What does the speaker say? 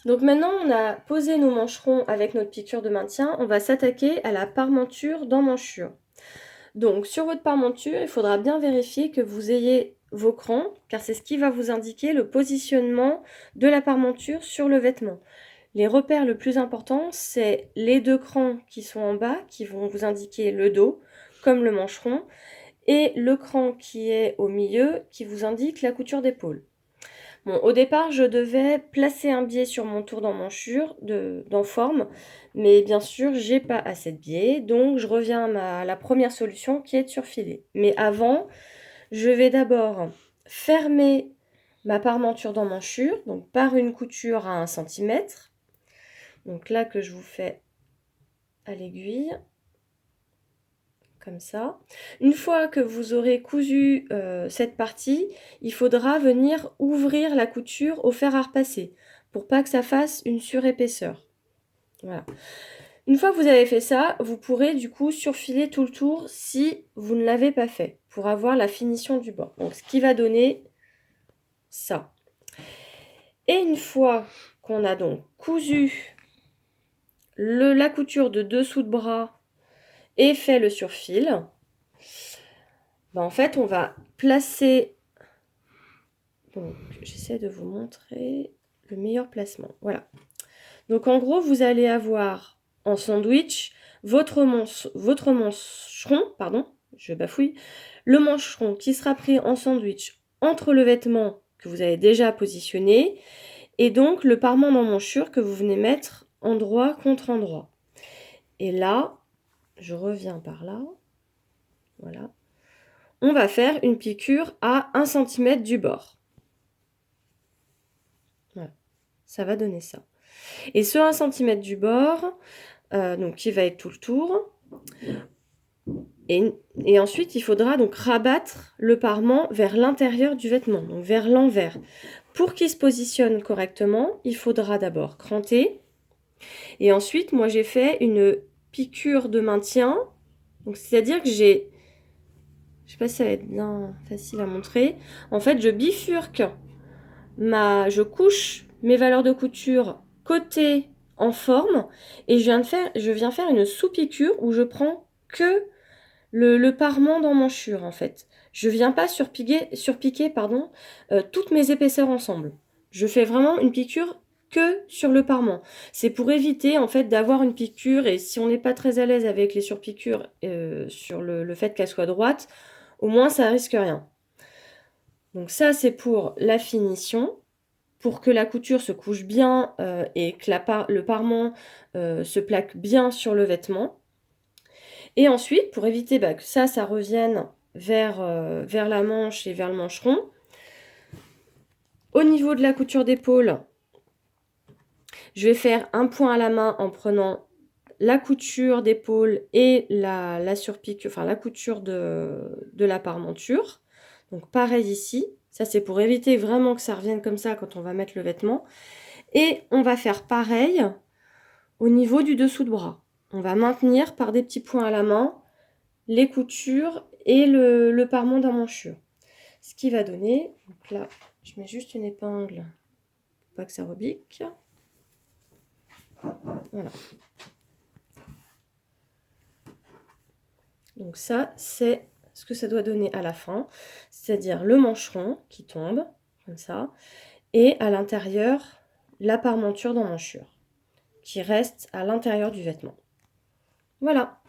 Donc maintenant, on a posé nos mancherons avec notre piqûre de maintien, on va s'attaquer à la parmenture d'emmanchure. Donc sur votre parmenture, il faudra bien vérifier que vous ayez vos crans, car c'est ce qui va vous indiquer le positionnement de la parmenture sur le vêtement. Les repères le plus important, c'est les 2 crans qui sont en bas, qui vont vous indiquer le dos, comme le mancheron, et le cran qui est au milieu, qui vous indique la couture d'épaule. Bon, au départ, je devais placer un biais sur mon tour d'emmanchure dans forme, mais bien sûr, j'ai pas assez de biais, donc je reviens à la première solution qui est de surfiler. Mais avant, je vais d'abord fermer ma parmenture d'emmanchure, donc par une couture à 1 centimètre. Donc là que je vous fais à l'aiguille, comme ça. Une fois que vous aurez cousu cette partie, il faudra venir ouvrir la couture au fer à repasser pour pas que ça fasse une surépaisseur. Voilà. Une fois que vous avez fait ça, vous pourrez du coup surfiler tout le tour si vous ne l'avez pas fait pour avoir la finition du bord. Donc ce qui va donner ça. Et une fois qu'on a donc cousu la couture de dessous de bras et fait le surfil, en fait, on va placer. Donc, j'essaie de vous montrer le meilleur placement. Voilà. Donc, en gros, vous allez avoir en sandwich votre mancheron, pardon, je bafouille, le mancheron qui sera pris en sandwich entre le vêtement que vous avez déjà positionné et donc le parement d'emmanchure que vous venez mettre endroit contre endroit. Et là, je reviens par là. Voilà. On va faire une piqûre à 1 cm du bord. Voilà. Ça va donner ça. Et ce 1 cm du bord, donc qui va être tout le tour. Et ensuite, il faudra donc rabattre le parement vers l'intérieur du vêtement, donc vers l'envers. Pour qu'il se positionne correctement, il faudra d'abord cranter. Et ensuite, moi, j'ai fait une piqûre de maintien. Donc, c'est-à-dire que j'ai... Je sais pas si ça va être bien facile à montrer. En fait, je bifurque je couche mes valeurs de couture côté en forme et je viens faire une sous-piqûre où je prends que le parement d'emmanchure en fait. Je viens pas surpiquer toutes mes épaisseurs ensemble. Je fais vraiment une piqûre que sur le parement. C'est pour éviter en fait d'avoir une piqûre et si on n'est pas très à l'aise avec les surpiqûres sur le fait qu'elle soit droite, au moins ça risque rien. Donc ça c'est pour la finition. Pour que la couture se couche bien et que le parement se plaque bien sur le vêtement. Et ensuite, pour éviter que ça revienne vers la manche et vers le mancheron, au niveau de la couture d'épaule, je vais faire un point à la main en prenant la couture d'épaule et la surpiqûre, enfin la couture de la parmenture. Donc pareil ici, ça c'est pour éviter vraiment que ça revienne comme ça quand on va mettre le vêtement. Et on va faire pareil au niveau du dessous de bras. On va maintenir par des petits points à la main les coutures et le parement d'emmanchure. Ce qui va donner, donc là, je mets juste une épingle pour pas que ça rebique. Voilà. Donc ça, c'est ce que ça doit donner à la fin, c'est-à-dire le mancheron qui tombe, comme ça, et à l'intérieur, la parmenture d'emmanchure qui reste à l'intérieur du vêtement. Voilà.